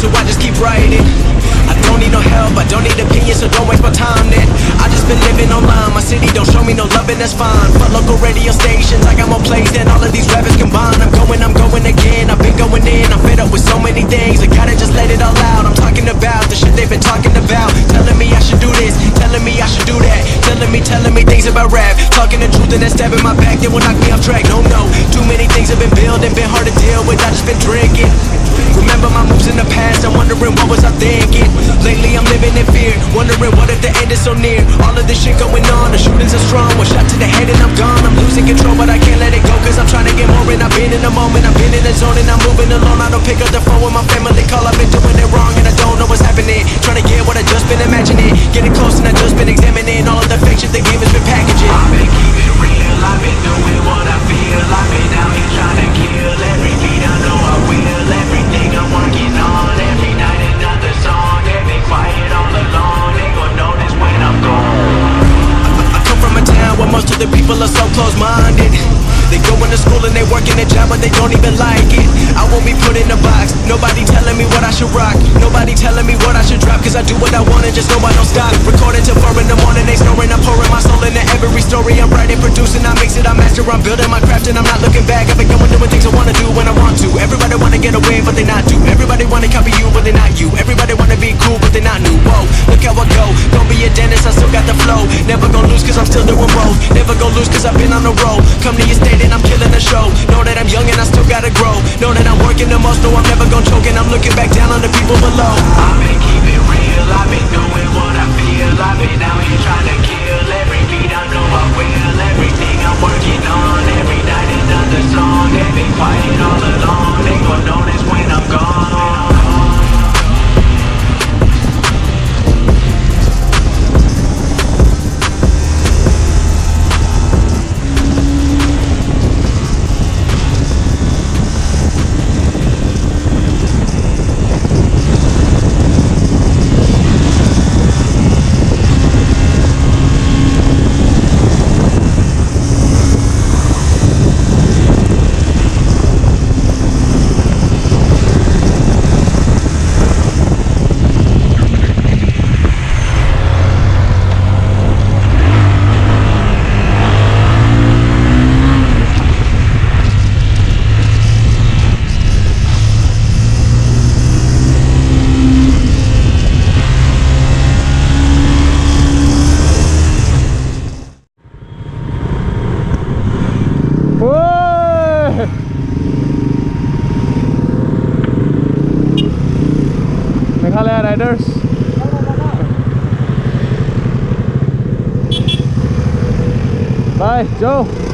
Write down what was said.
so I just keep writing. I don't need no help, I don't need opinions, so don't waste my time then. I just been living online, my city don't show me no love and that's fine. But local radio stations, I got more plays than all of these rappers combined. I'm going again, I've been going in, I'm fed up with so many things. I gotta just let it all out, I'm talking about the shit they've been talking about. Telling me I should do this, telling me I should do that. Telling me things about rap. Talking the truth and that stab in my back, they will knock me off track. No, too many things have been building, been hard to deal with, I just been drinking. Remember my moves in the past, I'm wondering what was I thinking. Lately I'm living in fear, wondering what if the end is so near. All of this shit going on, the shootings are strong. One shot to the head and I'm gone, I'm losing control but I can't let it go. Cause I'm trying to get more and I've been in the moment, I've been in the zone and I'm moving alone. I don't pick up the phone when my family call, I've been doing it wrong and I don't know what's happening. Trying to get what I just been imagining, getting close and I just been examining all of the fake shit they give has been packaging. I've been keeping it real, I've been doing what I feel. I've been out here trying to kill every beat, I know I will. Everything I'm working on, every night another song. They've been quiet all along, they gon' notice when I'm gone. I come from a town where most of the people are so close-minded. They go into school and they work in a job but they don't even like it. I won't be put in a box, nobody telling me what I should rock. Nobody telling me what I should drop, cause I do what I want and just know I don't stop. Recording till 4 in the morning, they snoring, I'm pouring my soul into every story. I'm writing, producing, I mix it, I master, I'm building my craft and I'm not looking back. I've been going doing things I wanna do when I want to. Everybody wanna get away but they not do. Everybody wanna copy you but they not you. Everybody wanna be cool but they not new. Whoa, look how I go, don't be a dentist, I still got the flow. Never gon' lose cause I'm still doing both. Never gon' lose cause I've been on the road. Come to your state and I'm killing the show. Know that I'm young and I still gotta grow. Know that I'm working the most, no I'm never gon' choke. And I'm looking back down on the people below. I've been keeping real, I've been doing what I feel. I've been out here trying to kill every beat, I know I will. Everything I'm working on, every night another song. They've been quiet all along, they gon' notice when I'm gone. Meghalaya Riders. Bye, Joe.